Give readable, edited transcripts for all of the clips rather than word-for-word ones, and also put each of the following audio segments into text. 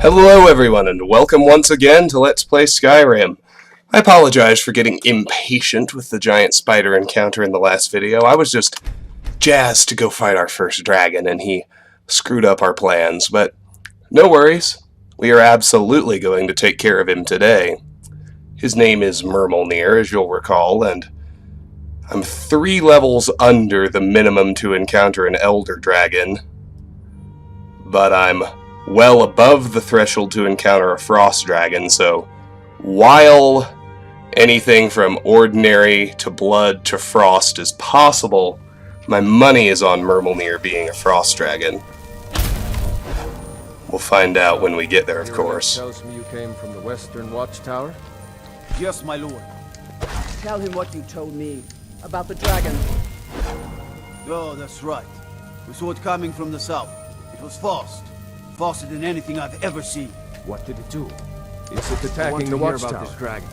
Hello everyone, and welcome once again to Let's Play Skyrim. I apologize for getting impatient with the giant spider encounter in the last video. I was just jazzed to go fight our first dragon, and he screwed up our plans, but no worries. We are absolutely going to take care of him today. His name is Myrmilnir, as you'll recall, and I'm 3 levels under the minimum to encounter an Elder Dragon, but I'm well above the threshold to encounter a Frost Dragon, so while anything from ordinary to blood to frost is possible, my money is on Myrmilnir being a Frost Dragon. We'll find out when we get there, of course. Tells me you came from the Western Watchtower? Yes, my lord. Tell him what you told me about the dragon. Oh, that's right. We saw it coming from the south. It was fast. Faster than anything I've ever seen. What did it do? Is it I attacking want to the hear Watchtower? about this dragon.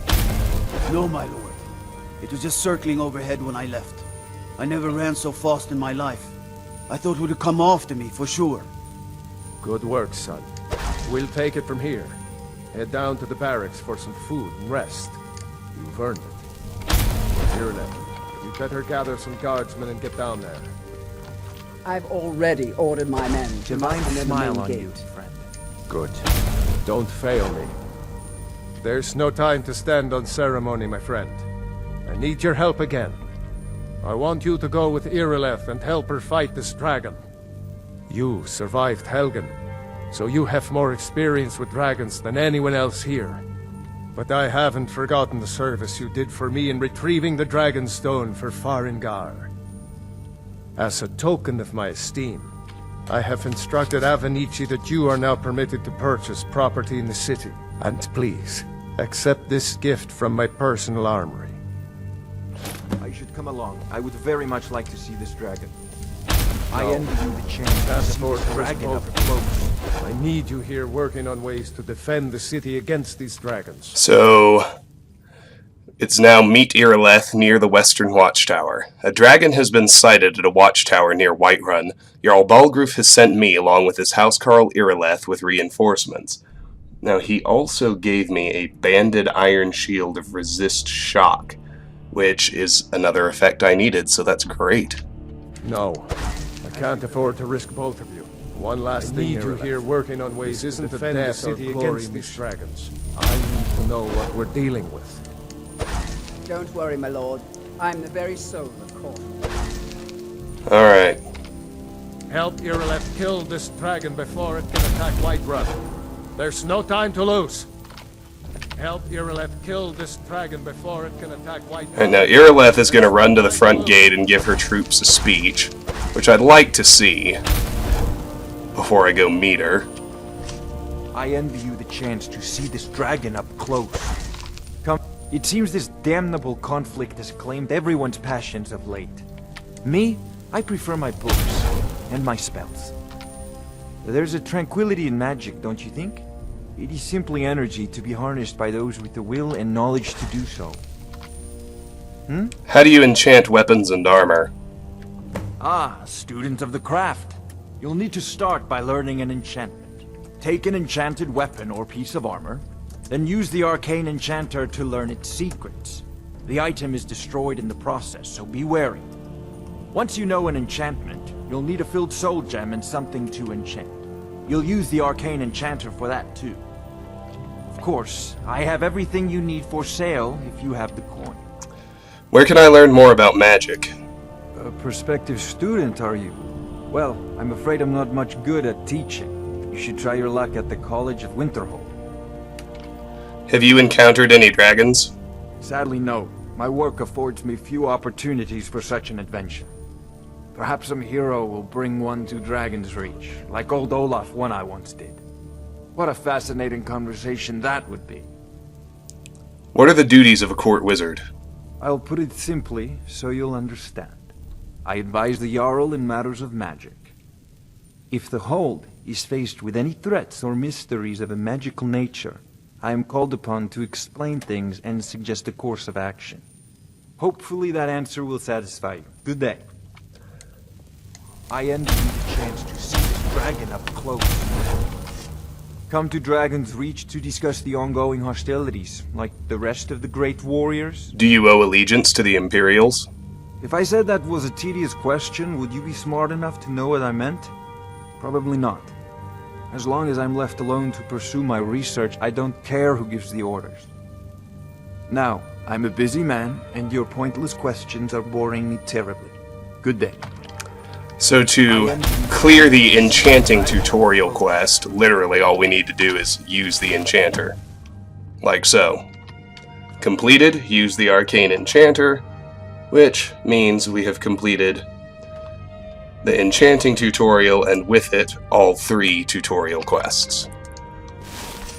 No, my lord. It was just circling overhead when I left. I never ran so fast in my life. I thought it would come after me, for sure. Good work, son. We'll take it from here. Head down to the barracks for some food and rest. You've earned it. Here, then. You better gather some guardsmen and get down there. I've already ordered my men to Divine muster the smile main on gate. you, friend. Good. Don't fail me. There's no time to stand on ceremony, my friend. I need your help again. I want you to go with Irileth and help her fight this dragon. You survived Helgen, so you have more experience with dragons than anyone else here. But I haven't forgotten the service you did for me in retrieving the Dragonstone for Farengar. As a token of my esteem, I have instructed Avenici that you are now permitted to purchase property in the city. And please, accept this gift from my personal armory. I should come along. I would very much like to see this dragon. I envy you the chance to see Afford this to risk dragon up both. close. I need you here working on ways to defend the city against these dragons. So, it's now Meet Irileth near the Western Watchtower. A dragon has been sighted at a watchtower near Whiterun. Jarl Balgruuf has sent me, along with his housecarl Irileth, with reinforcements. Now, he also gave me a banded iron shield of resist shock, which is another effect I needed, so that's great. No, I can't afford to risk both of you. One last thing, need you here working on ways to defend the city against these dragons. I need to know what we're dealing with. Don't worry, my lord. I'm the very soul of court. Alright. Help Irileth kill this dragon before it can attack Whiterun. There's no time to lose. Help Irileth kill this dragon before it can attack Whiterun. Alright, now Irileth is going to run to the front gate and give her troops a speech, which I'd like to see before I go meet her. I envy you the chance to see this dragon up close. Come. It seems this damnable conflict has claimed everyone's passions of late. Me, I prefer my books and my spells. There's a tranquility in magic, don't you think? It is simply energy to be harnessed by those with the will and knowledge to do so. How do you enchant weapons and armor? Ah, student of the craft. You'll need to start by learning an enchantment. Take an enchanted weapon or piece of armor, then use the arcane enchanter to learn its secrets. The item is destroyed in the process, so be wary. Once you know an enchantment, you'll need a filled soul gem and something to enchant. You'll use the arcane enchanter for that too. Of course, I have everything you need for sale if you have the coin. Where can I learn more about magic? A prospective student, are you? Well, I'm afraid I'm not much good at teaching. You should try your luck at the College of Winterhold. Have you encountered any dragons? Sadly, no. My work affords me few opportunities for such an adventure. Perhaps some hero will bring one to Dragon's Reach, like old Olaf one I once did. What a fascinating conversation that would be. What are the duties of a court wizard? I'll put it simply, so you'll understand. I advise the Jarl in matters of magic. If the Hold is faced with any threats or mysteries of a magical nature, I am called upon to explain things and suggest a course of action. Hopefully that answer will satisfy you. Good day. I envy you the chance to see this dragon up close. Come to Dragon's Reach to discuss the ongoing hostilities, like the rest of the great warriors? Do you owe allegiance to the Imperials? If I said that was a tedious question, would you be smart enough to know what I meant? Probably not. As long as I'm left alone to pursue my research, I don't care who gives the orders. Now, I'm a busy man, and your pointless questions are boring me terribly. Good day. So to clear the enchanting tutorial quest, literally all we need to do is use the enchanter. Like so. Completed, use the arcane enchanter, which means we have completed the enchanting tutorial and with it all 3 tutorial quests.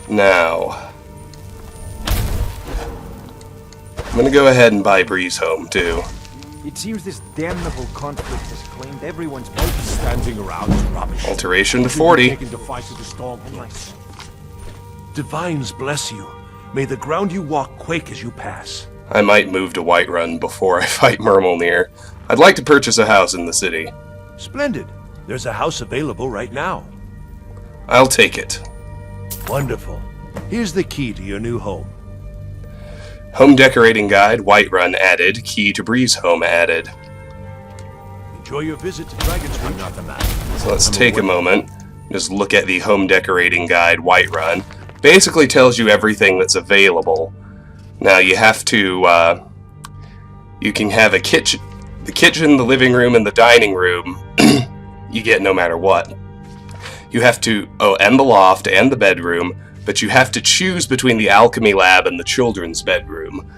Now, I'm gonna go ahead and buy Breeze Home too. It seems this damnable conflict has claimed everyone's Standing around is rubbish. Alteration to 40. Taking the fight to the Stormcloaks. Divines bless you. May the ground you walk quake as you pass. I might move to Whiterun before I fight Myrmulnir. I'd like to purchase a house in the city. Splendid. There's a house available right now. I'll take it. Wonderful. Here's the key to your new home. Home decorating guide, Whiterun added. Key to Breeze Home added. Enjoy your visit to Dragon's Reach. Not the matter. So let's take a moment. Just look at the home decorating guide, Whiterun. Basically tells you everything that's available. Now you have to, you can have a kitchen, the living room, and the dining room. You get no matter what. You have to, and the loft and the bedroom, but you have to choose between the alchemy lab and the children's bedroom.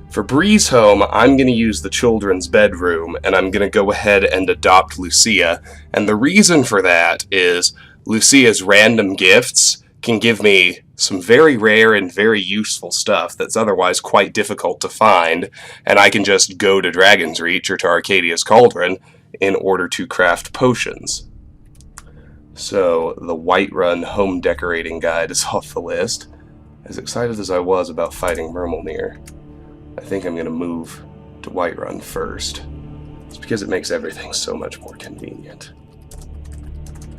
For Breeze Home, I'm going to use the children's bedroom, and I'm going to go ahead and adopt Lucia. And the reason for that is Lucia's random gifts can give me some very rare and very useful stuff that's otherwise quite difficult to find, and I can just go to Dragon's Reach or to Arcadia's Cauldron in order to craft potions. So, the Whiterun Home Decorating Guide is off the list. As excited as I was about fighting Myrmulnir, I think I'm going to move to Whiterun first. It's because it makes everything so much more convenient.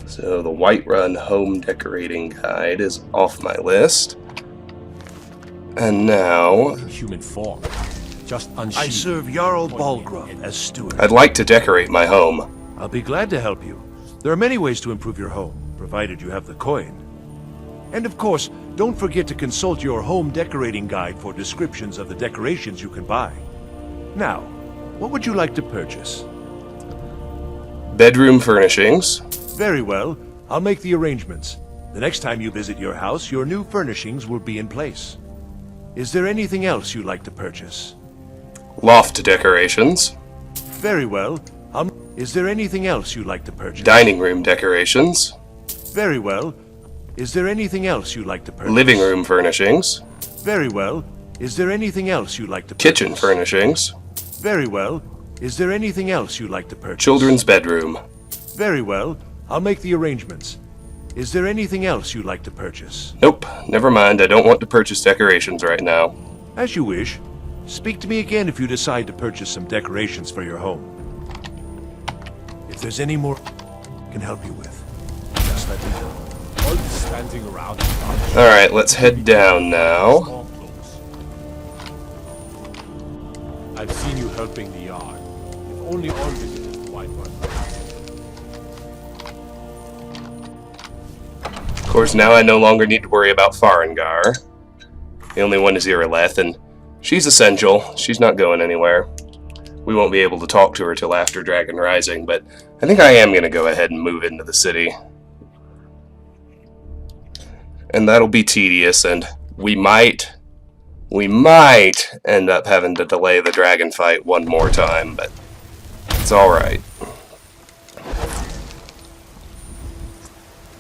So, the Whiterun Home Decorating Guide is off my list. And now, Human form. Just unsheathed. I serve Jarl Balgrove as steward. I'd like to decorate my home. I'll be glad to help you. There are many ways to improve your home, provided you have the coin. And of course, don't forget to consult your home decorating guide for descriptions of the decorations you can buy. Now, what would you like to purchase? Bedroom furnishings. Very well. I'll make the arrangements. The next time you visit your house, your new furnishings will be in place. Is there anything else you'd like to purchase? Loft decorations. Very well. Is there anything else you'd like to purchase? Dining room decorations. Very well. Is there anything else you'd like to purchase? Living room furnishings. Very well. Is there anything else you'd like to purchase? Kitchen furnishings. Very well. Is there anything else you'd like to purchase? Children's bedroom. Very well. I'll make the arrangements. Is there anything else you'd like to purchase? Nope, never mind. I don't want to purchase decorations right now. As you wish. Speak to me again if you decide to purchase some decorations for your home. If there's any more I can help you with, just let me know. All this standing around is rubbish. Alright, let's head down now. Stormcloaks. I've seen you helping the yard. If only all visitors to Whiterun. Of course, now I no longer need to worry about Farengar. The only one is Irileth, and she's essential. She's not going anywhere. We won't be able to talk to her till after Dragon Rising, but I think I am going to go ahead and move into the city. And that'll be tedious, and we might end up having to delay the dragon fight one more time, but it's alright.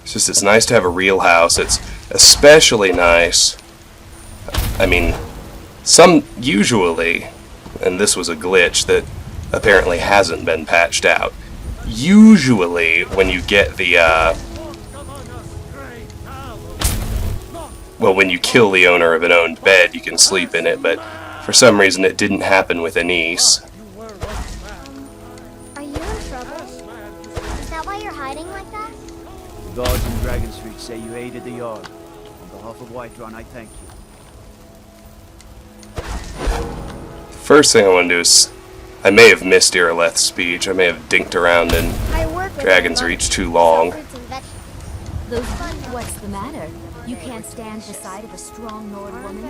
It's nice to have a real house. It's especially nice. I mean, usually, and this was a glitch that apparently hasn't been patched out. Usually, when you get the, well, when you kill the owner of an owned bed, you can sleep in it, but for some reason it didn't happen with Anise. Are you in trouble? Is that why you're hiding like that? The guards in Dragon's Reach say you aided the Jarl. behalf of Whiterun, I thank you. First thing I want to do is... I may have missed Irileth's speech. I may have dinked around in Dragon's Reach too long. What's the matter? You can't stand the sight of a strong Nord woman?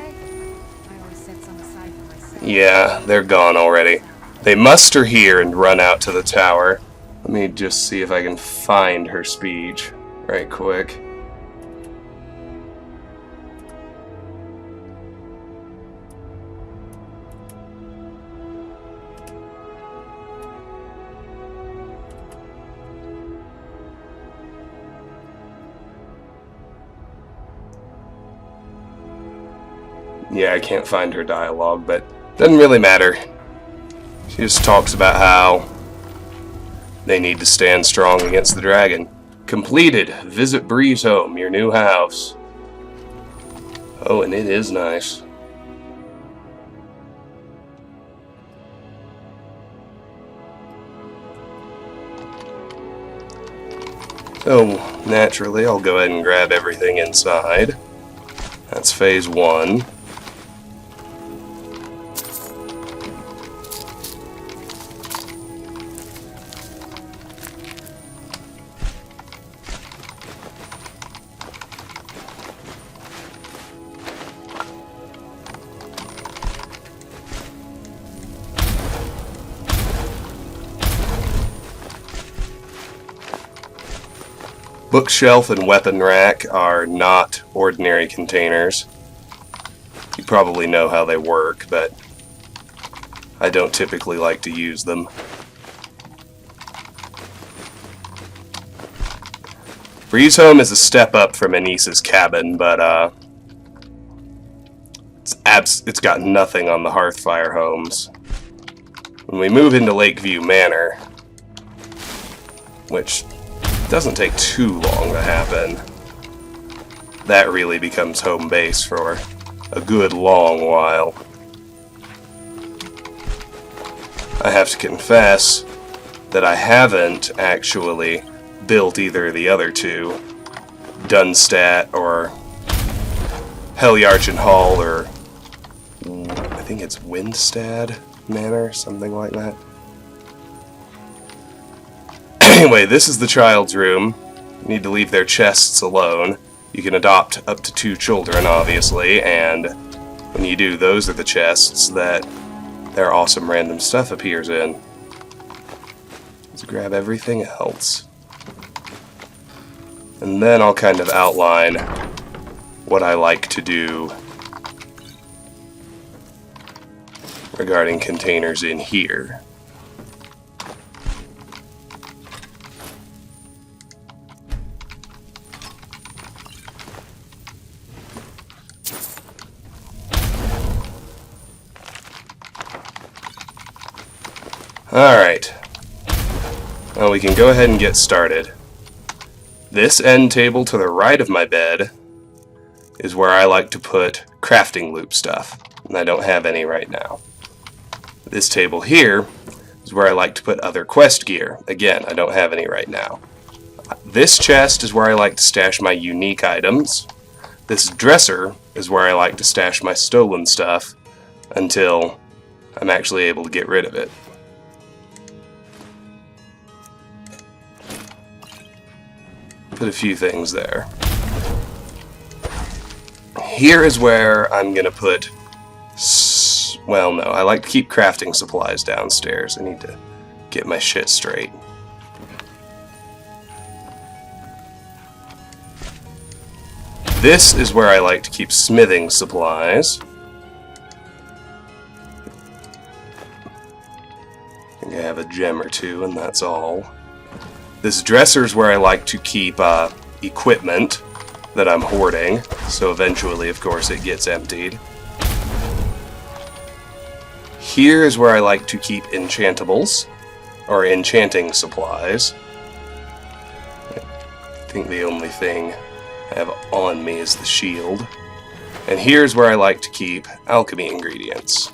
Yeah, they're gone already. They muster here and run out to the tower. Let me just see if I can find her speech right quick. Yeah, I can't find her dialogue, but doesn't really matter. She just talks about how they need to stand strong against the dragon. Completed. Visit Breeze home, your new house. Oh, and it is nice. So, naturally, I'll go ahead and grab everything inside. That's phase 1. Bookshelf and weapon rack are not ordinary containers. You probably know how they work, but I don't typically like to use them. Breeze home is a step up from Anissa's cabin, but it's got nothing on the Hearthfire homes. When we move into Lakeview Manor, which doesn't take too long to happen, that really becomes home base for a good long while. I have to confess that I haven't actually built either of the other two, Dunstadt or Helyarchen Hall, or I think it's Windstad Manor, something like that. Anyway, this is the child's room. You need to leave their chests alone. You can adopt up to 2 children, obviously, and when you do, those are the chests that their awesome random stuff appears in. Let's grab everything else. And then I'll kind of outline what I like to do regarding containers in here. Alright, well, we can go ahead and get started. This end table to the right of my bed is where I like to put crafting loop stuff, and I don't have any right now. This table here is where I like to put other quest gear. Again, I don't have any right now. This chest is where I like to stash my unique items. This dresser is where I like to stash my stolen stuff until I'm actually able to get rid of it. Put a few things there. Here is where I'm gonna put, well, no, I like to keep crafting supplies downstairs. I need to get my shit straight. This is where I like to keep smithing supplies. I think I have a gem or two, and that's all. This dresser is where I like to keep equipment that I'm hoarding, so eventually, of course, it gets emptied. Here is where I like to keep enchantables, or enchanting supplies. I think the only thing I have on me is the shield. And here's where I like to keep alchemy ingredients.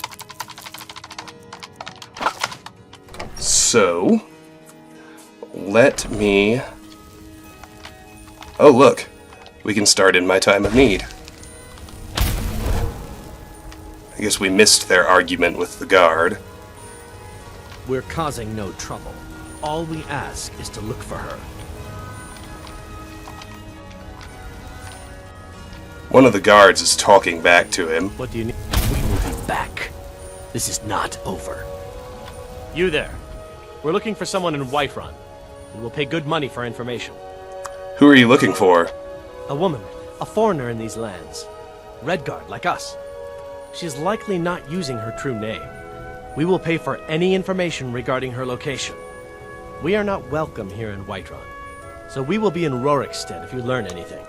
So, let me... Oh, look. We can start in my time of need. I guess we missed their argument with the guard. We're causing no trouble. All we ask is to look for her. One of the guards is talking back to him. What do you need? We will be back. This is not over. You there. We're looking for someone in Whiterun. We will pay good money for information. Who are you looking for? A woman. A foreigner in these lands. Redguard, like us. She is likely not using her true name. We will pay for any information regarding her location. We are not welcome here in Whiterun, so we will be in Rorikstead if you learn anything.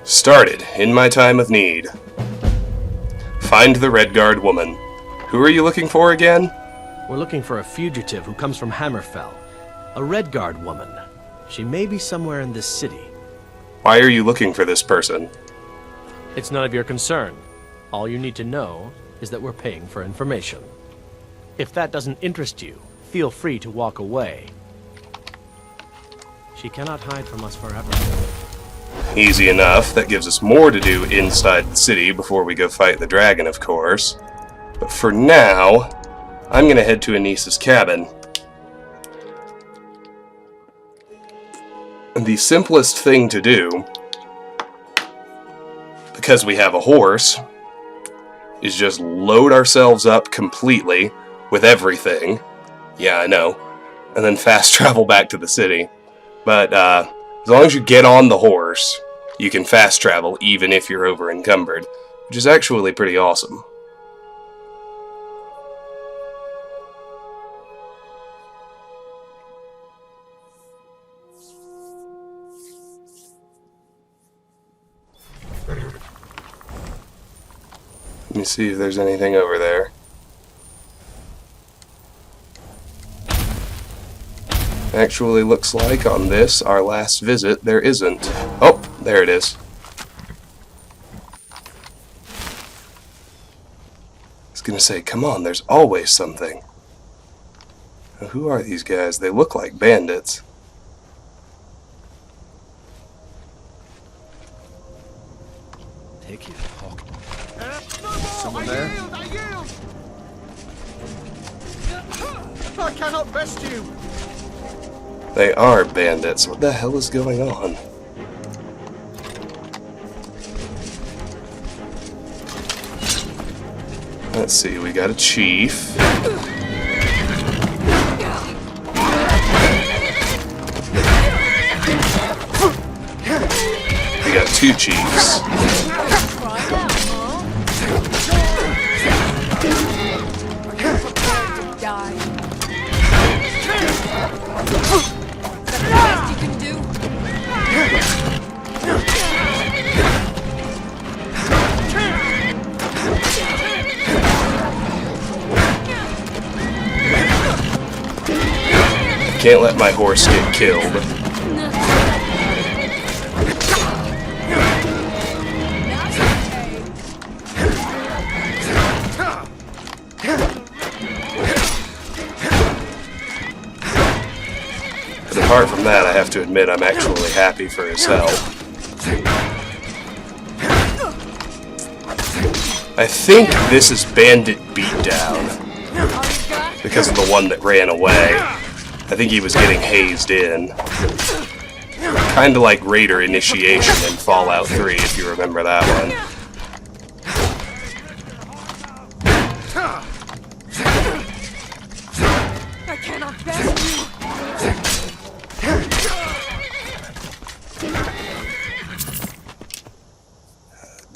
Started in my time of need. Find the Redguard woman. Who are you looking for again? We're looking for a fugitive who comes from Hammerfell. A Redguard woman. She may be somewhere in this city. Why are you looking for this person? It's none of your concern. All you need to know is that we're paying for information. If that doesn't interest you, feel free to walk away. She cannot hide from us forever. Easy enough. That gives us more to do inside the city before we go fight the dragon, of course. But for now, I'm gonna head to Anissa's cabin. And the simplest thing to do, because we have a horse, is just load ourselves up completely with everything. Yeah, I know. And then fast travel back to the city. But as long as you get on the horse, you can fast travel even if you're over encumbered, which is actually pretty awesome. Let me see if there's anything over there. Actually looks like on this, our last visit, there isn't. Oh, there it is. I was gonna say, come on, there's always something. Now, who are these guys? They look like bandits. Take it. Someone there? I cannot best you! They are bandits. What the hell is going on? Let's see, we got a chief. We got two chiefs. Can't let my horse get killed. But apart from that, I have to admit I'm actually happy for his help. I think this is Bandit Beatdown, because of the one that ran away. I think he was getting hazed in. Kinda like Raider Initiation in Fallout 3, if you remember that one. I cannot bear you.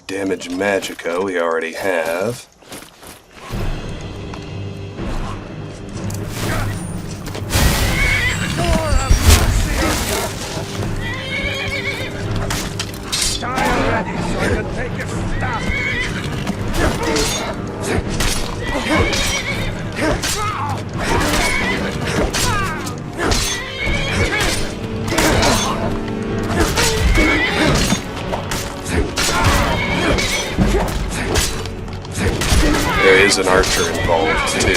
Damage Magico we already have. There is an archer involved, too.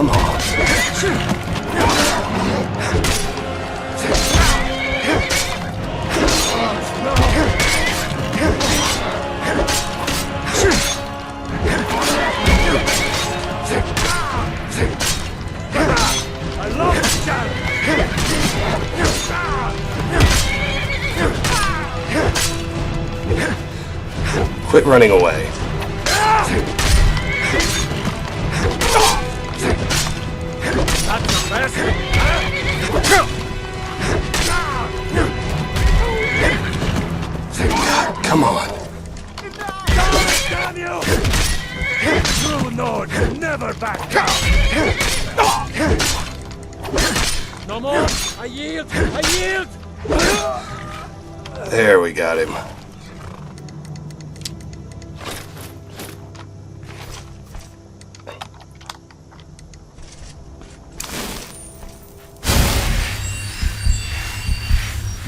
Come on. I love this challenge! Quit running away. That's the best! Come on. Damn you! True Nord can never back down! No more! I yield! I yield! There, we got him.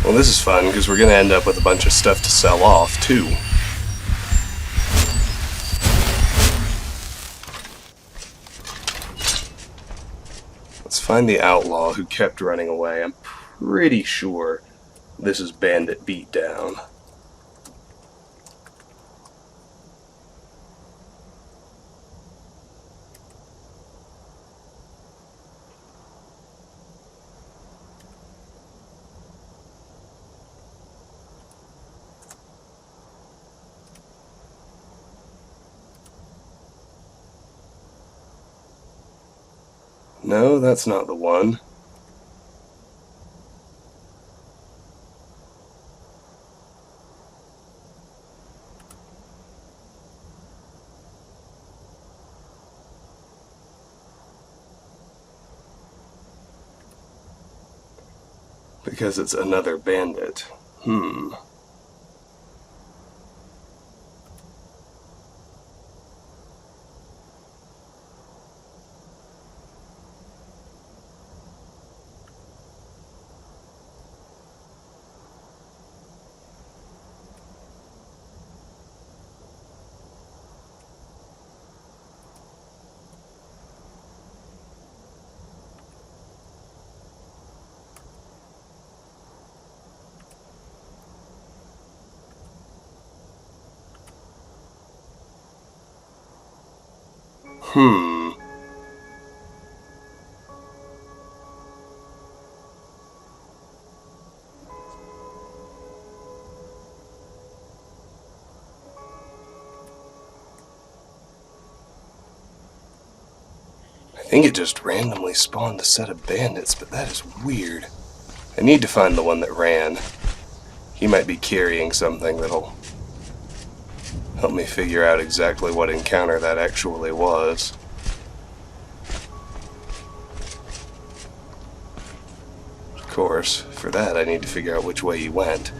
Well, this is fun, because we're going to end up with a bunch of stuff to sell off, too. Let's find the outlaw who kept running away. I'm pretty sure this is Bandit Beatdown. No, that's not the one. Because it's another bandit. I think it just randomly spawned a set of bandits, but that is weird. I need to find the one that ran. He might be carrying something that'll help me figure out exactly what encounter that actually was. Of course, for that I need to figure out which way he went.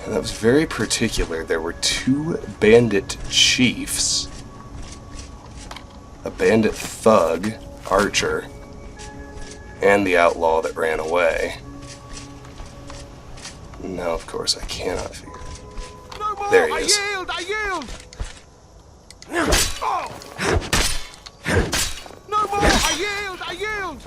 And that was very particular. There were two bandit chiefs. A bandit thug, Archer, and the outlaw that ran away. Now, of course, I cannot figure it. No more! There he is. I yield! I yield! No more! I yield! I yield!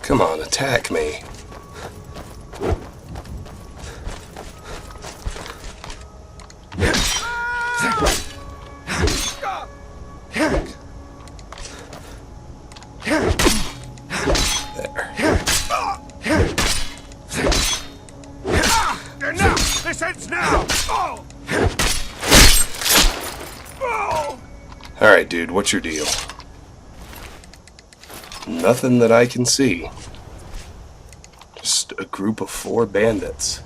Come on, attack me. Enough! This ends now! Alright, dude, what's your deal? Nothing that I can see. Just a group of 4 bandits.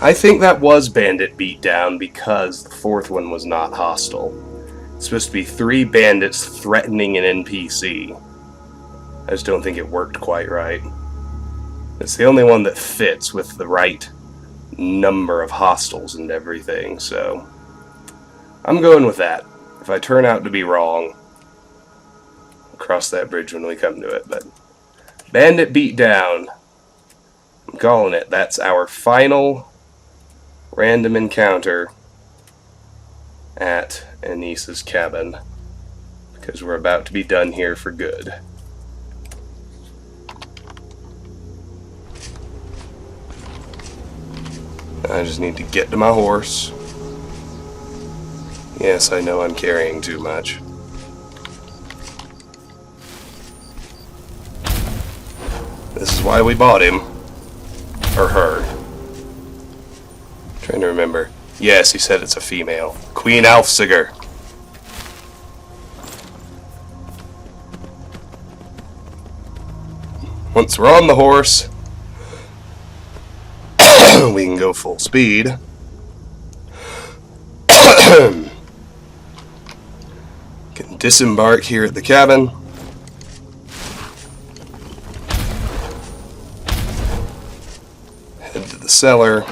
I think that was bandit beatdown because the fourth one was not hostile. It's supposed to be 3 bandits threatening an NPC. I just don't think it worked quite right. It's the only one that fits with the right number of hostiles and everything, so I'm going with that. If I turn out to be wrong, I'll cross that bridge when we come to it, but bandit beatdown. I'm calling it. That's our final random encounter at Anissa's cabin, because we're about to be done here for good. I just need to get to my horse. Yes, I know I'm carrying too much. This is why we bought him. Or her. Trying to remember. Yes, he said it's a female. Queen Alfsiger. Once we're on the horse, we can go full speed. Can disembark here at the cabin. Head to the cellar.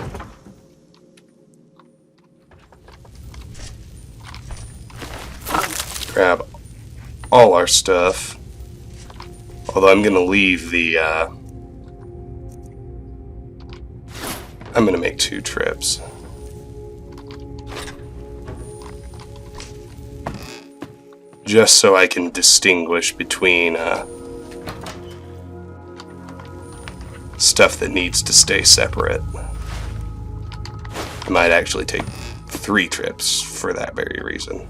Grab all our stuff. Although I'm gonna leave the, I'm gonna make 2 trips. Just so I can distinguish between, stuff that needs to stay separate. I might actually take 3 trips for that very reason.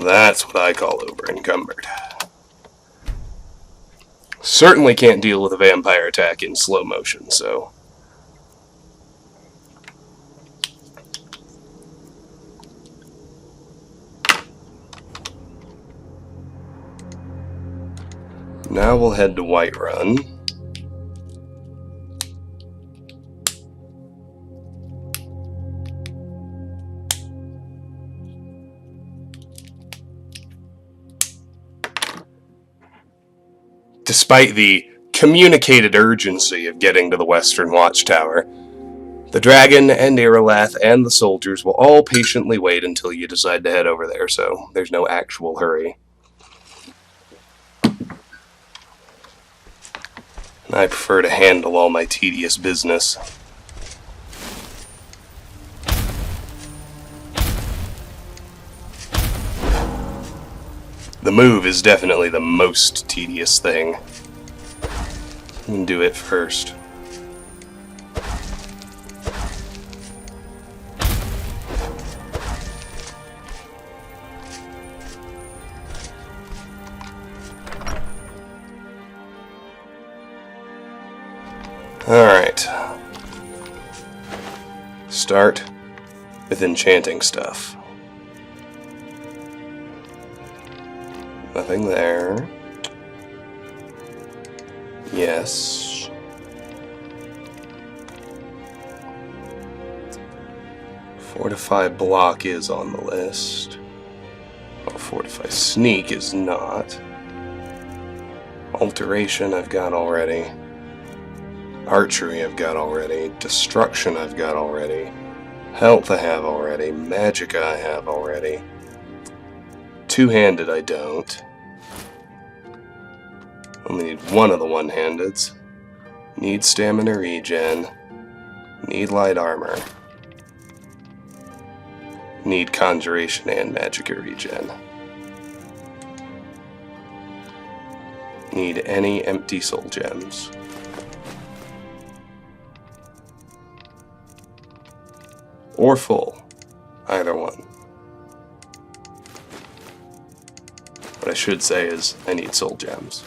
That's what I call over-encumbered. Certainly can't deal with a vampire attack in slow motion, so... Now we'll head to Whiterun. Despite the communicated urgency of getting to the Western Watchtower, the dragon and Irileth and the soldiers will all patiently wait until you decide to head over there, so there's no actual hurry. And I prefer to handle all my tedious business. The move is definitely the most tedious thing. You can do it first. Alright. Start with enchanting stuff. Nothing there. Yes. Fortify block is on the list. Oh, fortify sneak is not. Alteration I've got already. Archery I've got already. Destruction I've got already. Health I have already. Magicka I have already. Two-handed I don't. Only need one of the one-handeds. Need stamina regen. Need light armor. Need conjuration and magicka regen. Need any empty soul gems. Or full. Either one. What I should say is, I need soul gems.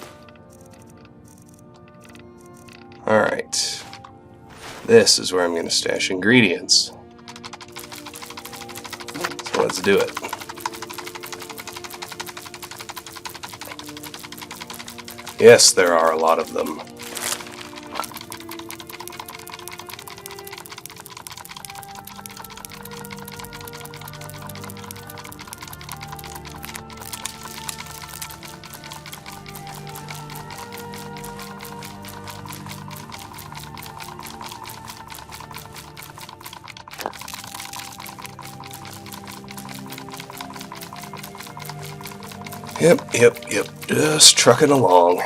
Alright. This is where I'm going to stash ingredients. So let's do it. Yes, there are a lot of them. Yep. Just trucking along.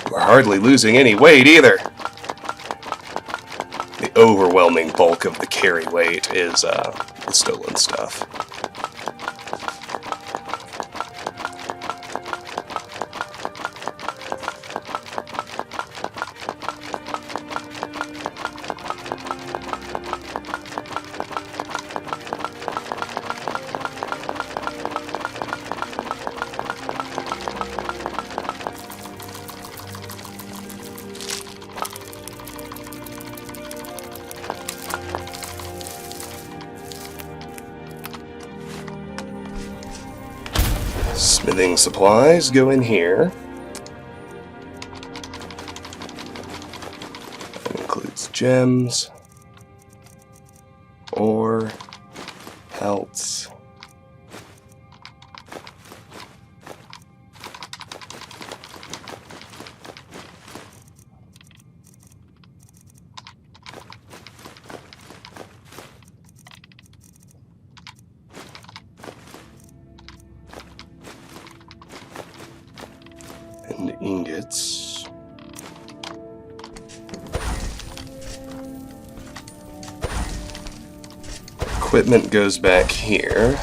We're hardly losing any weight either. The overwhelming bulk of the carry weight is the stolen stuff. Smithing supplies go in here. That includes gems, ore, pelts. And ingots. Equipment goes back here.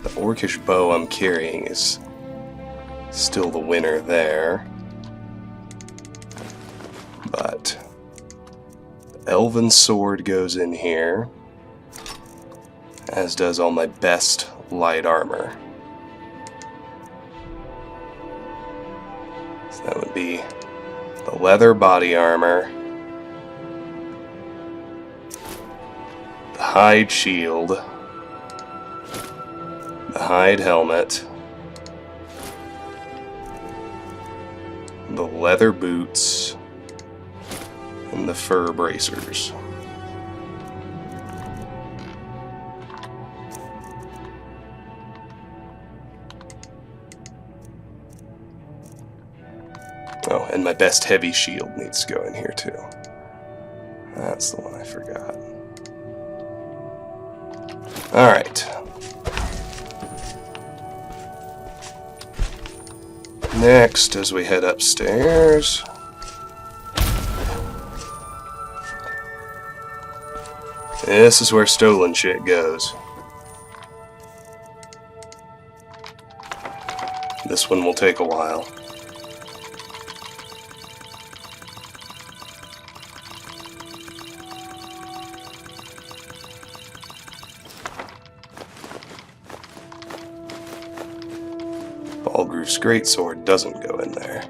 The orcish bow I'm carrying is still the winner there. But the elven sword goes in here, as does all my best light armor. So that would be the leather body armor, the hide shield, the hide helmet, the leather boots, and the fur bracers. Oh, and my best heavy shield needs to go in here too. That's the one I forgot. Alright. Next, as we head upstairs, this is where stolen shit goes. This one will take a while. Balgroof's greatsword doesn't go in there.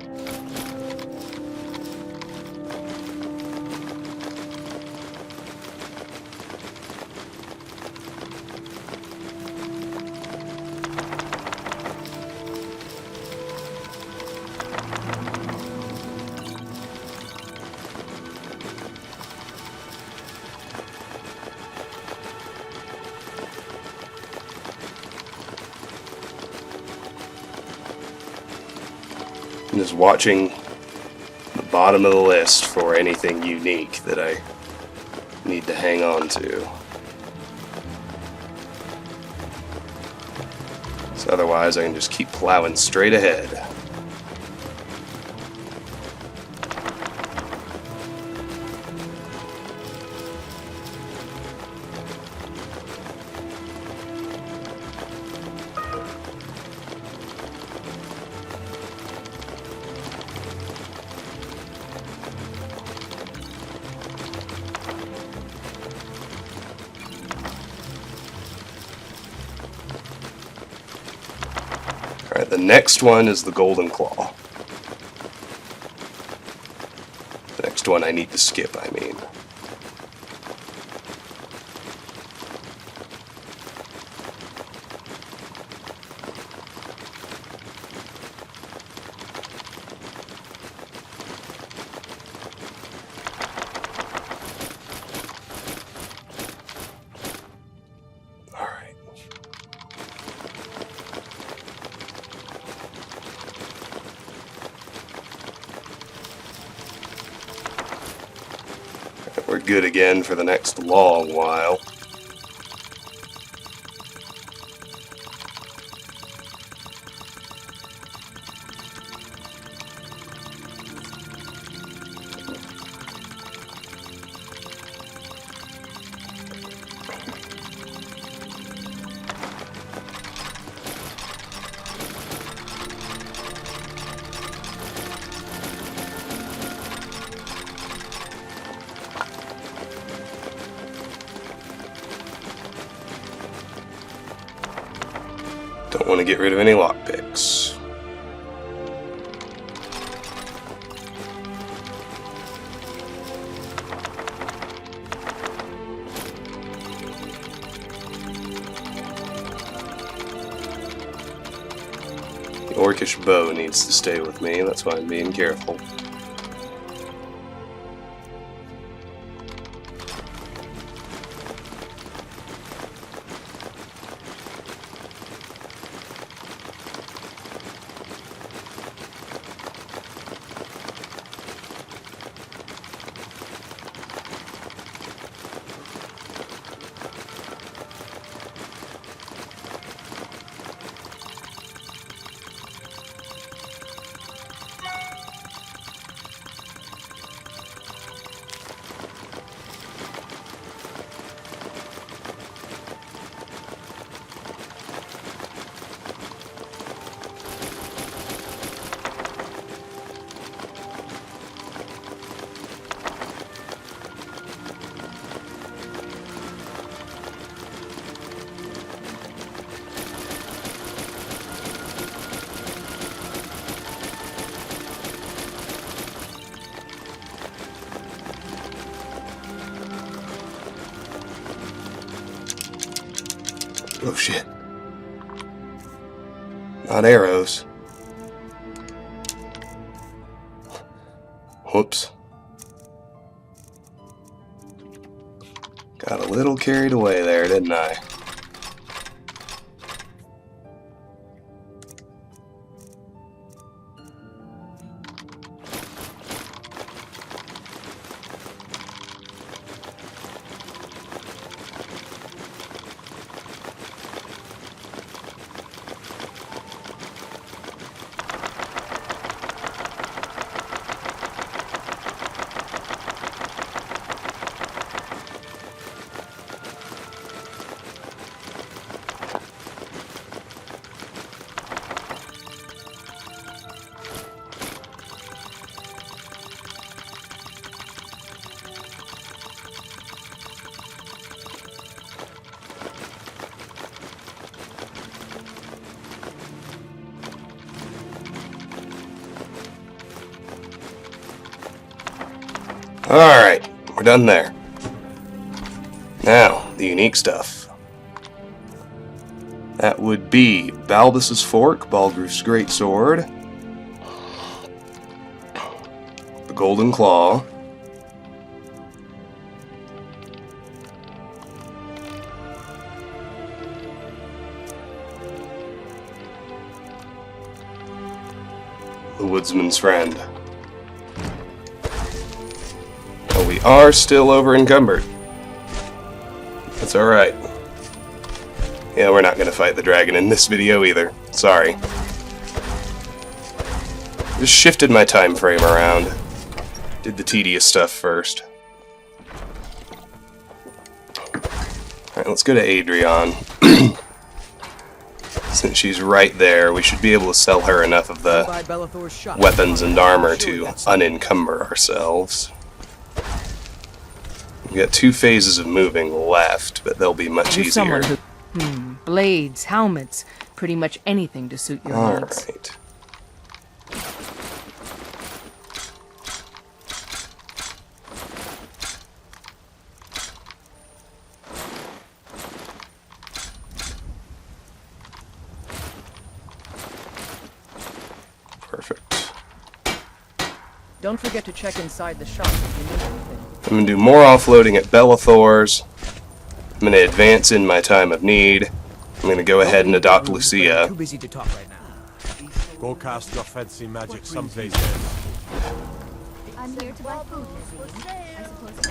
I'm just watching the bottom of the list for anything unique that I need to hang on to. So otherwise I can just keep plowing straight ahead. The next one is the Golden Claw. The next one I need to skip, I mean. We're good again for the next long while. Don't want to get rid of any lockpicks. The orcish bow needs to stay with me, that's why I'm being careful. Oh shit. Not arrows. Whoops. Got a little carried away there, didn't I? Alright, we're done there. Now, the unique stuff. That would be Balbus's Fork, Balgruuf's Greatsword, the Golden Claw, the Woodsman's Friend. But we are still over encumbered. That's alright. Yeah, we're not going to fight the dragon in this video either. Sorry. Just shifted my time frame around. Did the tedious stuff first. Alright, let's go to Adrian. Since she's right there, we should be able to sell her enough of the weapons and armor to unencumber ourselves. We've got 2 phases of moving left, but they'll be much easier. Blades, helmets, pretty much anything to suit your needs. Alright. Perfect. Don't forget to check inside the shop if you need anything. I'm going to do more offloading at Bellathor's. I'm going to advance in my time of need. I'm going to go ahead and adopt Lucia. Too busy to talk right now. Go cast your fancy magic someplace else. I'm here to buy food, Lizzie. I suppose.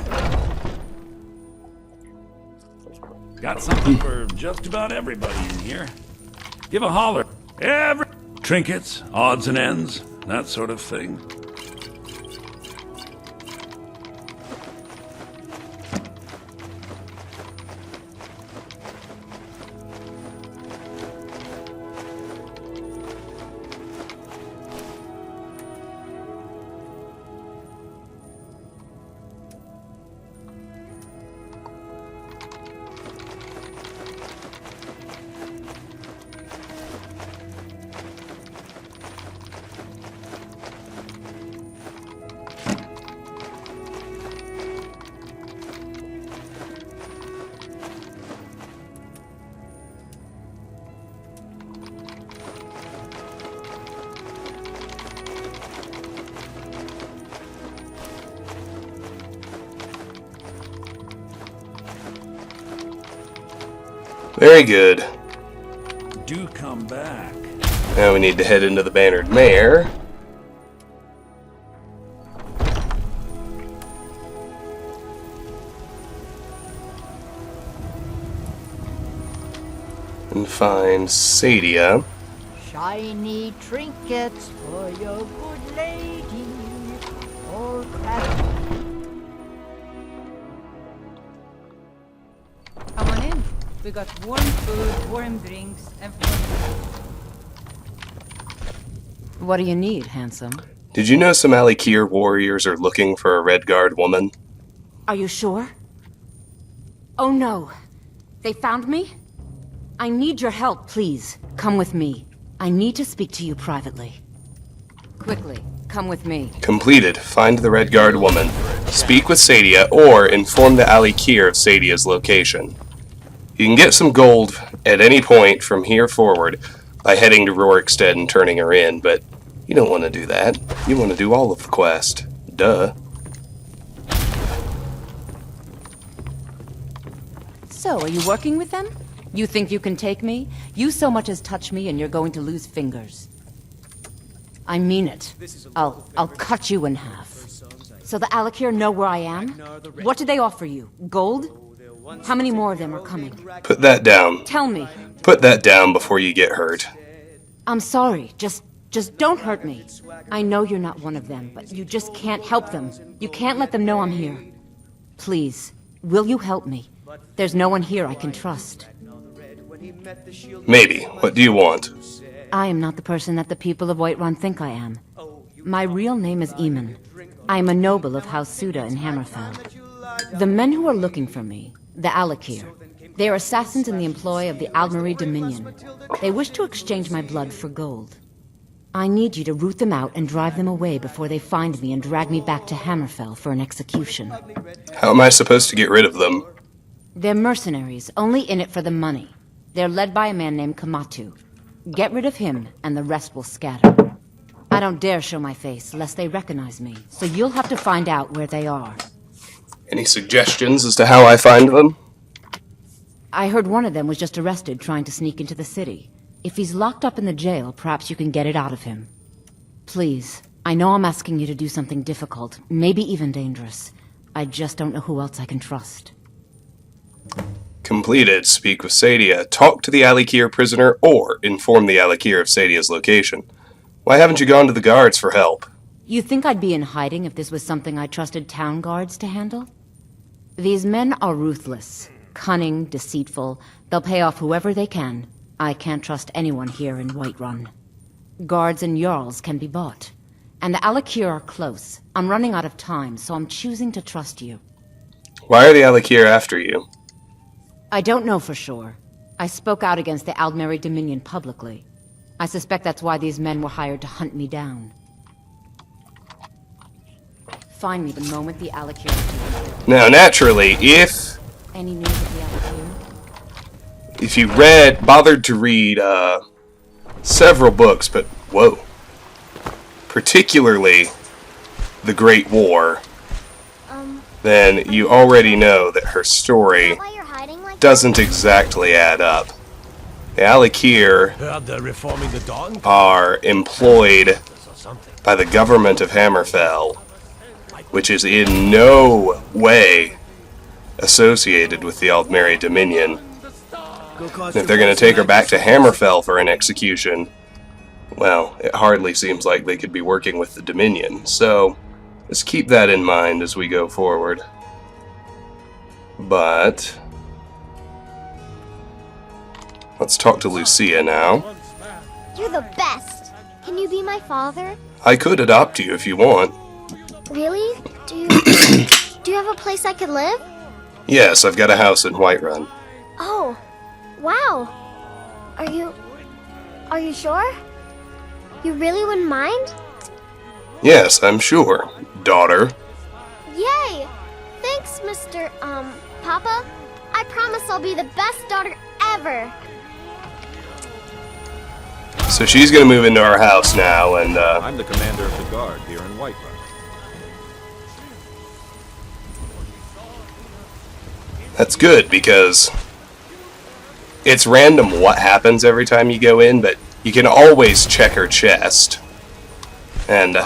Got something for just about everybody in here. Give a holler. Trinkets, odds and ends, that sort of thing. Very good. Do come back. Now we need to head into the Bannered Mare. And find Sadia. Shiny trinkets for your good lady. Or craft. Come on in. We got warm food, warm drinks, and What do you need, handsome? Did you know some Alik'r warriors are looking for a Redguard woman? Are you sure? Oh no. They found me? I need your help, please. Come with me. I need to speak to you privately. Quickly, come with me. Completed. Find the Redguard woman. Speak with Sadia, or inform the Alik'r of Sadia's location. You can get some gold at any point from here forward by heading to Rorikstead and turning her in, but you don't want to do that. You want to do all of the quest. Duh. So, are you working with them? You think you can take me? You so much as touch me and you're going to lose fingers. I mean it. I'll cut you in half. So the Alik'r know where I am? What did they offer you? Gold? How many more of them are coming? Put that down. Tell me. Put that down before you get hurt. I'm sorry. Just don't hurt me. I know you're not one of them, but you just can't help them. You can't let them know I'm here. Please, will you help me? There's no one here I can trust. Maybe. What do you want? I am not the person that the people of Whiterun think I am. My real name is Eamon. I am a noble of House Suda in Hammerfell. The men who are looking for me, the Alik'r, they are assassins in the employ of the Aldmeri Dominion. They wish to exchange my blood for gold. I need you to root them out and drive them away before they find me and drag me back to Hammerfell for an execution. How am I supposed to get rid of them? They're mercenaries, only in it for the money. They're led by a man named Kamatu. Get rid of him, and the rest will scatter. I don't dare show my face, lest they recognize me, so you'll have to find out where they are. Any suggestions as to how I find them? I heard one of them was just arrested trying to sneak into the city. If he's locked up in the jail, perhaps you can get it out of him. Please, I know I'm asking you to do something difficult, maybe even dangerous. I just don't know who else I can trust. Completed. Speak with Sadia. Talk to the Alik'r prisoner, or inform the Alik'r of Sadia's location. Why haven't you gone to the guards for help? You think I'd be in hiding if this was something I trusted town guards to handle? These men are ruthless, cunning, deceitful. They'll pay off whoever they can. I can't trust anyone here in Whiterun. Guards and Jarls can be bought. And the Alik'r are close. I'm running out of time, so I'm choosing to trust you. Why are the Alik'r after you? I don't know for sure. I spoke out against the Aldmeri Dominion publicly. I suspect that's why these men were hired to hunt me down. Find me the moment the Alikir... Now, naturally, Any news of the Alikir? if you bothered to read several books, but whoa, particularly The Great War, then you already know that her story doesn't exactly add up. The Alikir are employed by the government of Hammerfell, which is in no way associated with the Aldmeri Dominion. And if they're going to take her back to Hammerfell for an execution, well, it hardly seems like they could be working with the Dominion. So, just keep that in mind as we go forward. But let's talk to Lucia now. You're the best. Can you be my father? I could adopt you if you want. Really? Do you do you have a place I could live? Yes, I've got a house in Whiterun. Oh, wow. Are you sure? You really wouldn't mind? Yes, I'm sure, daughter. Yay! Thanks, Mr. Papa. I promise I'll be the best daughter ever. So she's gonna move into our house now, and I'm the commander of the guard here in Whiterun. that's good because it's random what happens every time you go in, but you can always check her chest. And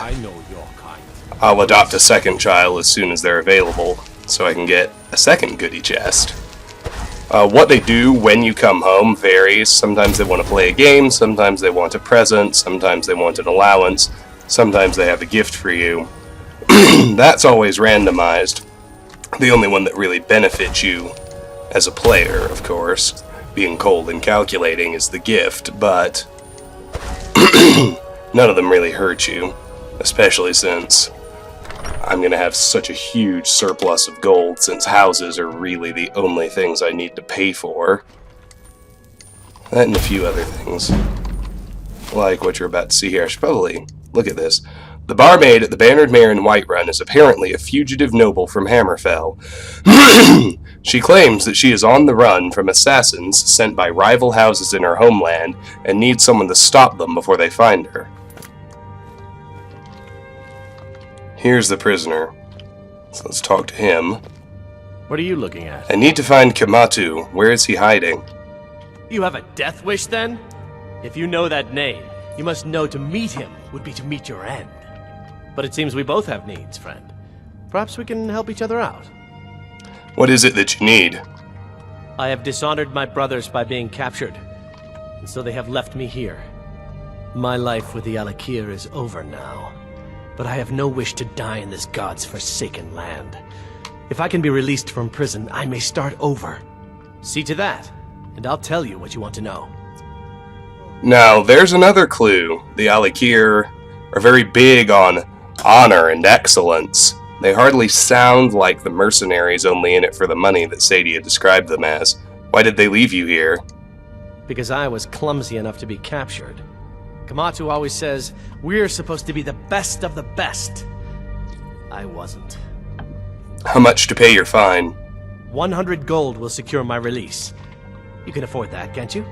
I'll adopt a second child as soon as they're available, so I can get a second goodie chest. What they do when you come home varies. Sometimes they want to play a game, sometimes they want a present, sometimes they want an allowance, sometimes they have a gift for you. That's always randomized. The only one that really benefits you as a player, of course, being cold and calculating, is the gift, but none of them really hurt you, especially since I'm going to have such a huge surplus of gold, since houses are really the only things I need to pay for. That and a few other things, like what you're about to see here. I should probably look at this. The barmaid at the Bannered Mare in Whiterun is apparently a fugitive noble from Hammerfell. She claims that she is on the run from assassins sent by rival houses in her homeland and needs someone to stop them before they find her. Here's the prisoner. So let's talk to him. What are you looking at? I need to find Kamatu. Where is he hiding? You have a death wish, then? If you know that name, you must know to meet him would be to meet your end. But it seems we both have needs, friend. Perhaps we can help each other out. What is it that you need? I have dishonored my brothers by being captured, and so they have left me here. My life with the Alikir is over now, but I have no wish to die in this god's forsaken land. If I can be released from prison, I may start over. See to that, and I'll tell you what you want to know. Now, there's another clue. The Alikir are very big on honor and excellence. They hardly sound like the mercenaries only in it for the money that Sadia described them as. Why did they leave you here? Because I was clumsy enough to be captured. Kamatu always says, we're supposed to be the best of the best. I wasn't. How much to pay your fine? 100 gold will secure my release. You can afford that, can't you?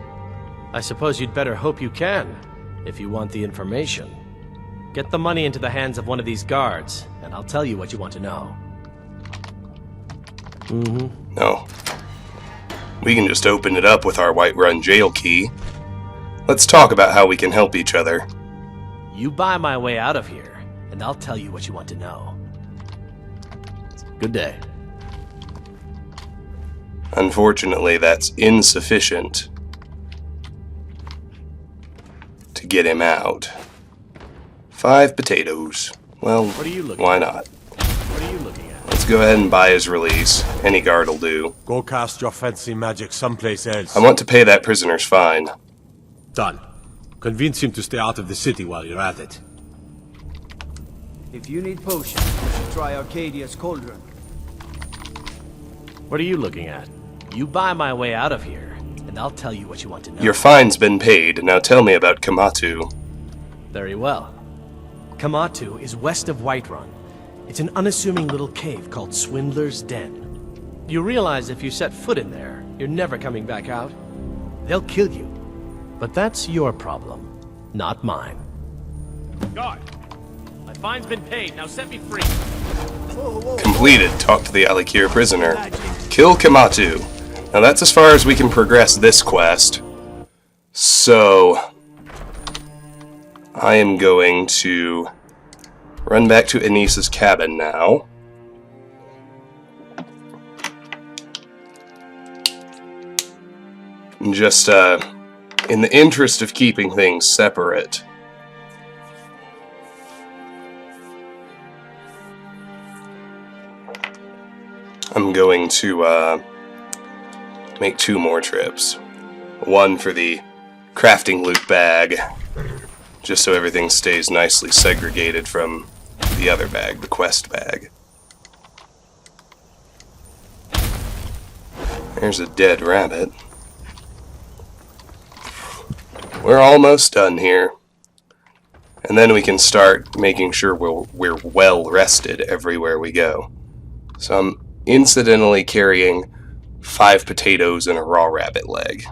I suppose you'd better hope you can, if you want the information. Get the money into the hands of one of these guards, and I'll tell you what you want to know. No. We can just open it up with our Whiterun jail key. Let's talk about how we can help each other. You buy my way out of here, and I'll tell you what you want to know. Good day. Unfortunately, that's insufficient to get him out. 5 potatoes. Well, What are you looking why at? not? What are you looking at? Let's go ahead and buy his release. Any guard will do. Go cast your fancy magic someplace else. I want to pay that prisoner's fine. Done. Convince him to stay out of the city while you're at it. If you need potions, you should try Arcadia's Cauldron. What are you looking at? You buy my way out of here, and and I'll tell you what you want to know. Your fine's been paid. Now tell me about Kamatu. Very well. Kamatu is west of Whiterun. It's an unassuming little cave called Swindler's Den. You realize if you set foot in there, you're never coming back out? They'll kill you. But that's your problem, not mine. Guard! My fine's been paid, now set me free. Completed. Talk to the Alik'r prisoner. Kill Kamatu. Now that's as far as we can progress this quest. So I am going to run back to Anissa's cabin now. And just, in the interest of keeping things separate, I'm going to, make 2 more trips. One for the crafting loot bag, just so everything stays nicely segregated from the other bag, the quest bag. There's a dead rabbit. We're almost done here. And then we can start making sure we're well rested everywhere we go. So I'm incidentally carrying 5 potatoes and a raw rabbit leg.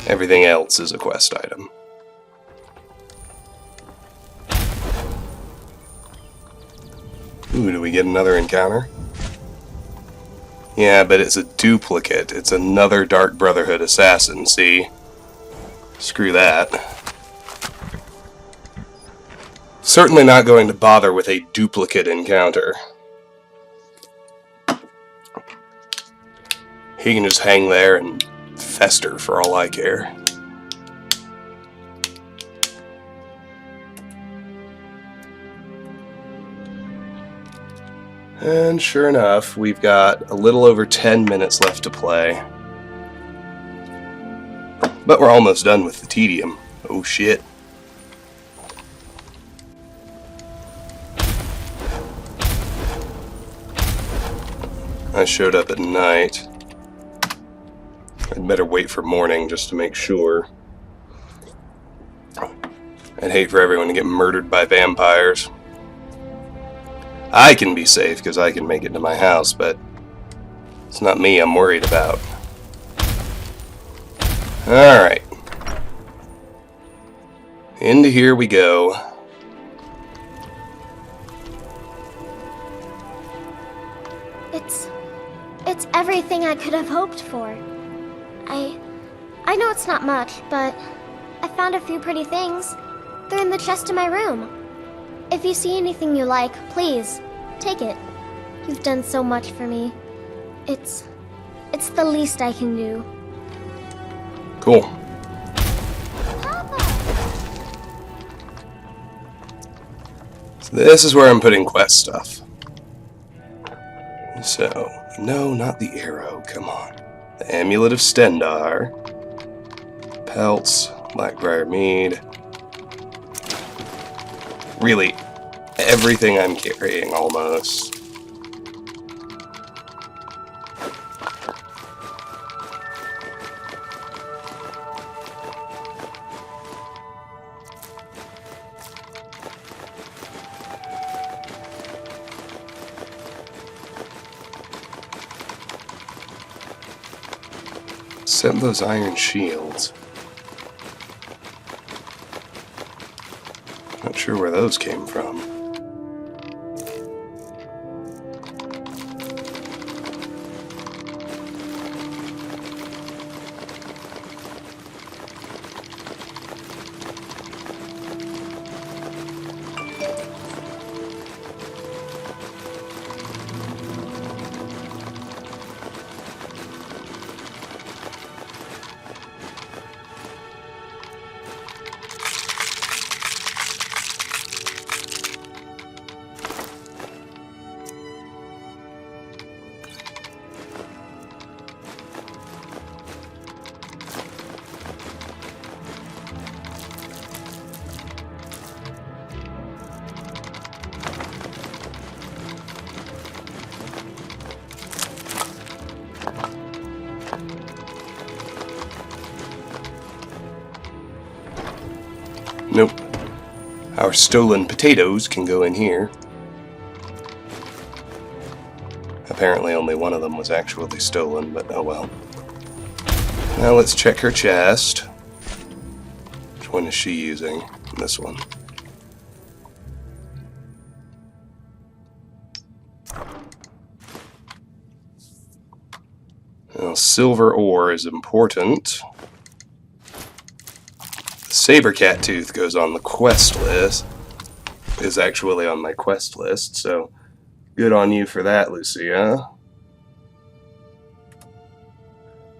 Everything else is a quest item. Ooh, do we get another encounter? Yeah, but it's a duplicate. It's another Dark Brotherhood assassin, see? Screw that. Certainly not going to bother with a duplicate encounter. He can just hang there and fester for all I care. And sure enough, we've got a little over 10 minutes left to play. But we're almost done with the tedium. Oh shit. I showed up at night. I'd better wait for morning just to make sure. I'd hate for everyone to get murdered by vampires. I can be safe because I can make it to my house, but it's not me I'm worried about. Alright. Into here we go. It's everything I could have hoped for. I know it's not much, but I found a few pretty things. They're in the chest in my room. If you see anything you like, please, take it. You've done so much for me. It's the least I can do. Cool. Papa! So this is where I'm putting quest stuff. So, no, not the arrow, come on. The Amulet of Stendarr. Pelts, Blackbriar Mead. Really, everything I'm carrying, almost. Except those iron shields. Not sure where those came from. Nope. Our stolen potatoes can go in here. Apparently only one of them was actually stolen, but oh well. Now let's check her chest. Which one is she using? This one. Now, silver ore is important. The Saber-Cat Tooth goes on the quest list. Is actually on my quest list, so good on you for that, Lucia.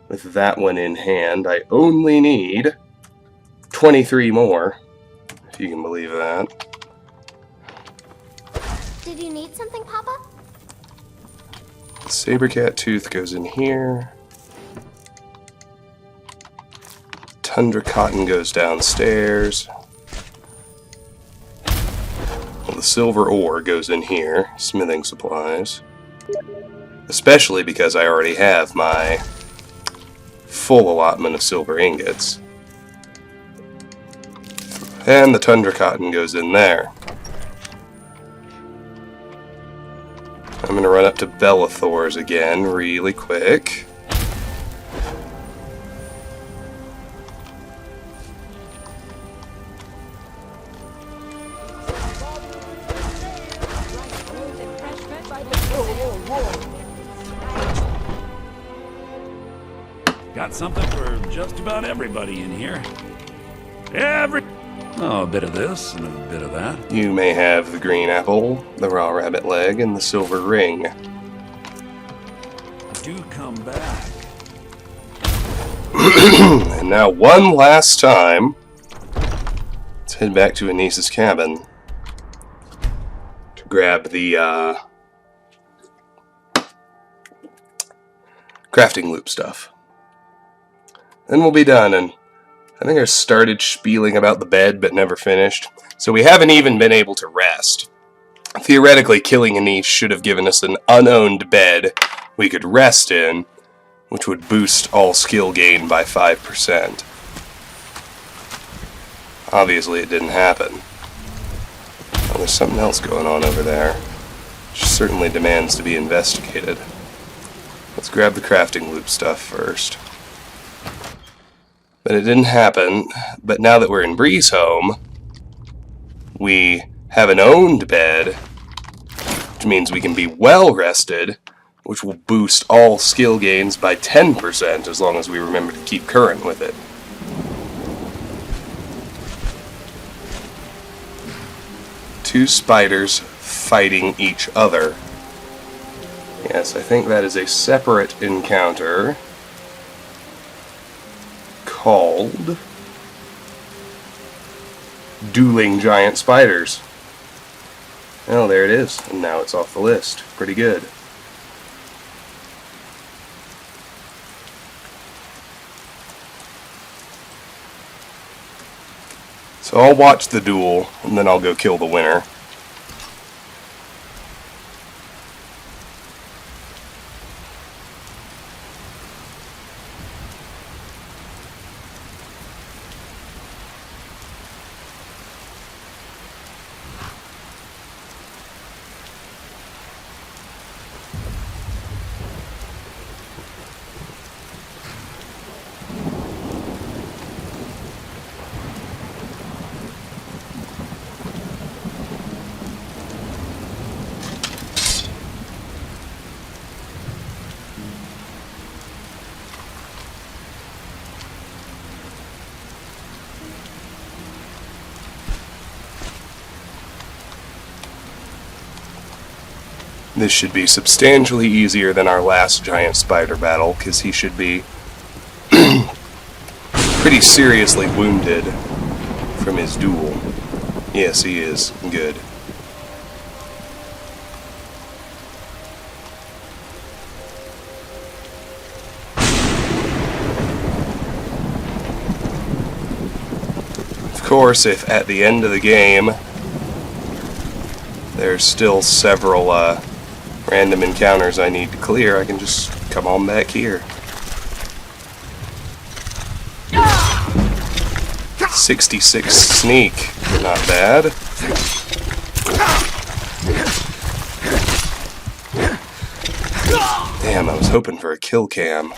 With that one in hand, I only need 23 more, if you can believe that. Did you need something, Papa? Saber-Cat Tooth goes in here. Tundra Cotton goes downstairs. Well, the silver ore goes in here. Smithing supplies. Especially because I already have my full allotment of silver ingots. And the Tundra Cotton goes in there. I'm going to run up to Bellathor's again really quick. Got something for just about everybody in here. Oh, a bit of this and a bit of that. You may have the green apple, the raw rabbit leg, and the silver ring. Do come back. And now one last time, let's head back to Anis's cabin to grab the crafting loop stuff. Then we'll be done, and I think I started spieling about the bed but never finished, so we haven't even been able to rest. Theoretically, killing Anis should have given us an unowned bed we could rest in, which would boost all skill gain by 5%. Obviously it didn't happen. Oh, there's something else going on over there, which certainly demands to be investigated. Let's grab the crafting loop stuff first. But it didn't happen, but now that we're in Bree's home, we have an owned bed, which means we can be well rested, which will boost all skill gains by 10% as long as we remember to keep current with it. Two spiders fighting each other. Yes, I think that is a separate encounter called Dueling Giant Spiders. Oh, there it is, and now it's off the list. Pretty good. So I'll watch the duel, and then I'll go kill the winner. This should be substantially easier than our last giant spider battle, because he should be pretty seriously wounded from his duel. Yes, he is. Good. Of course, if at the end of the game there's still several random encounters I need to clear, I can just come on back here. 66 sneak. Not bad. Damn, I was hoping for a kill cam.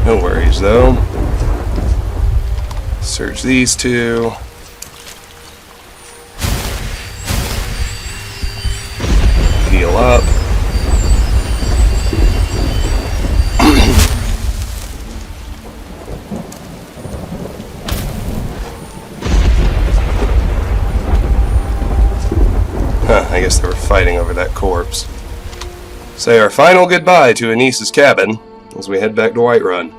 No worries, though. Search these two. Heal up. I guess they were fighting over that corpse. Say our final goodbye to Anis's cabin as we head back to Whiterun.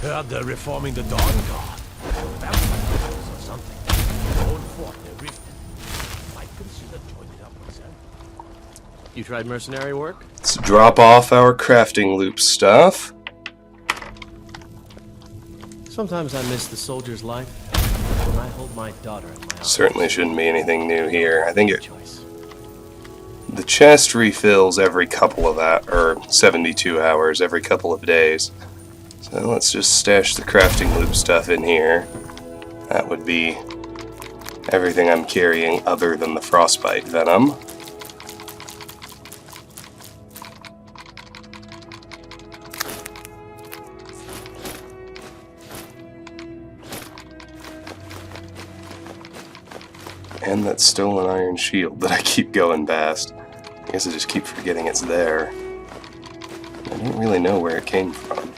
Heard they're reforming the Dawn Guard. Vampires or something. Old fort they rift. Might consider joining up myself. You tried mercenary work? Let's drop off our crafting loop stuff. Sometimes I miss the soldier's life when I hold my daughter in my arms. Certainly shouldn't be anything new here. I think the chest refills every couple of or 72 hours, every couple of days. So let's just stash the crafting loop stuff in here. That would be everything I'm carrying other than the frostbite venom. And that stolen iron shield that I keep going past. I guess I just keep forgetting it's there. I don't really know where it came from.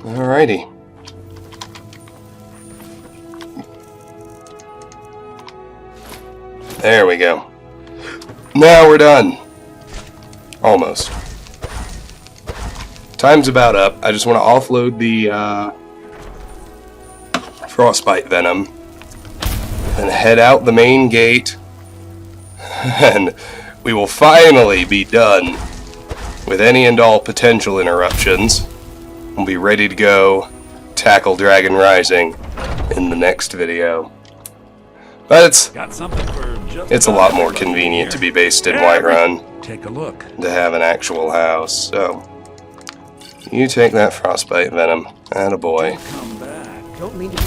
Alrighty. There we go. Now we're done. Almost. Time's about up. I just want to offload the frostbite venom and head out the main gate, and we will finally be done with any and all potential interruptions. We'll be ready to go tackle Dragon Rising in the next video. But it's a lot more convenient to be based in Whiterun. Take a look. To have an actual house. So you take that frostbite venom. Attaboy. Come back. Don't mean to be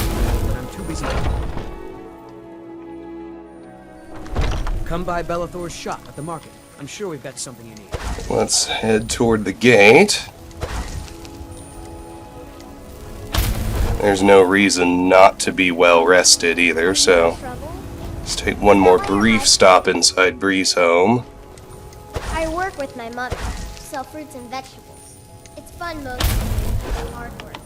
but I'm too busy. Come by Bellathor's shop at the market. I'm sure we've got something you need. Let's head toward the gate. There's no reason not to be well rested either, so let's take one more brief stop inside Bree's home. I work with my mother, sell fruits and vegetables. It's fun mostly, hard work.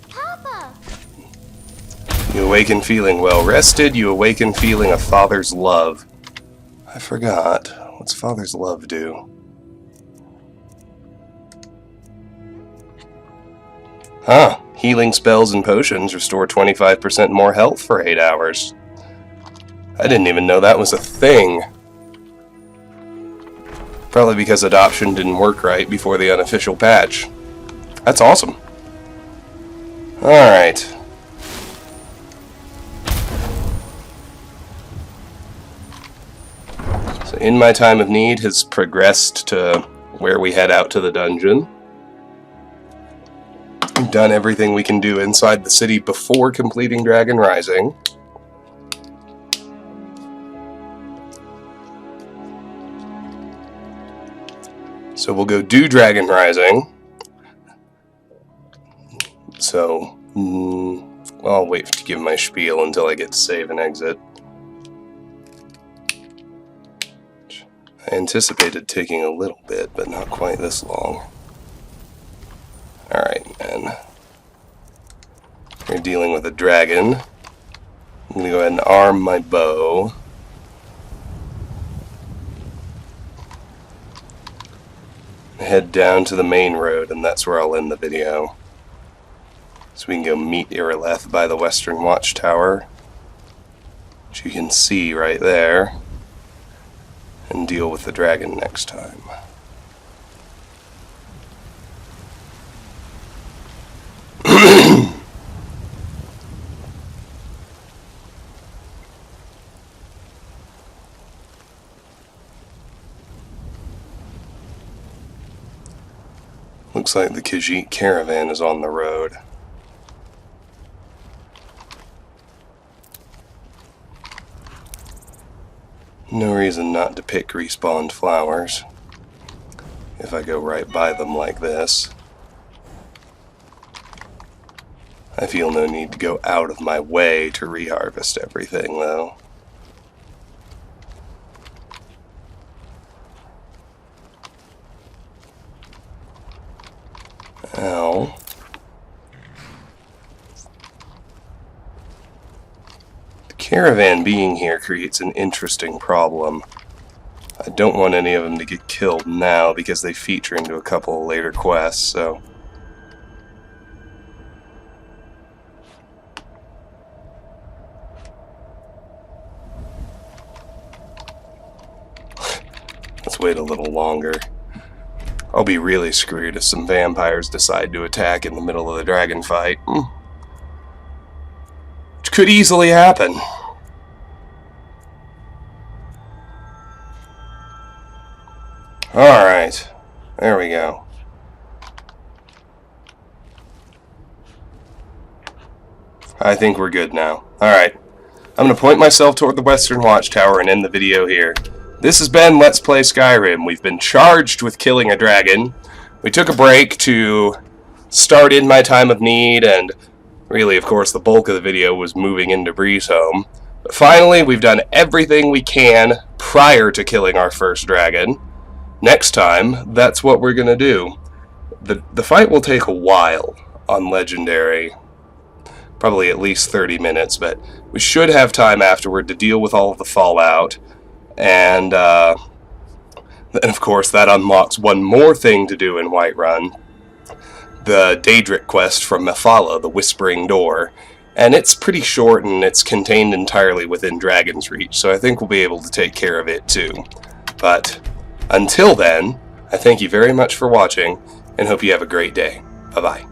Papa! You awaken feeling well rested, you awaken feeling a father's love. I forgot. What's father's love do? Huh. Healing spells and potions restore 25% more health for 8 hours. I didn't even know that was a thing. Probably because adoption didn't work right before the unofficial patch. That's awesome. Alright. So In My Time of Need has progressed to where we head out to the dungeon. We've done everything we can do inside the city before completing Dragon Rising. So we'll go do Dragon Rising. So, I'll wait to give my spiel until I get to save and exit. I anticipated taking a little bit, but not quite this long. Alright, man. We're dealing with a dragon. I'm gonna go ahead and arm my bow. Head down to the main road, and that's where I'll end the video. So we can go meet Irileth by the Western Watchtower, which you can see right there, and deal with the dragon next time. Looks like the Khajiit caravan is on the road. No reason not to pick respawned flowers if I go right by them like this. I feel no need to go out of my way to reharvest everything, though. Ow. The caravan being here creates an interesting problem. I don't want any of them to get killed now because they feature into a couple of later quests, so... Let's wait a little longer. I'll be really screwed if some vampires decide to attack in the middle of the dragon fight. Which could easily happen. Alright. There we go. I think we're good now. Alright. I'm going to point myself toward the Western Watchtower and end the video here. This has been Let's Play Skyrim. We've been charged with killing a dragon. We took a break to start in my time of need, and really, of course, the bulk of the video was moving into Breeze home. But finally, we've done everything we can prior to killing our first dragon. Next time, that's what we're going to do. The fight will take a while on Legendary. Probably at least 30 minutes, but we should have time afterward to deal with all of the fallout. And of course, that unlocks one more thing to do in Whiterun. The Daedric quest from Mephala, the Whispering Door. And it's pretty short, and it's contained entirely within Dragon's Reach, so I think we'll be able to take care of it too. But until then, I thank you very much for watching, and hope you have a great day. Bye-bye.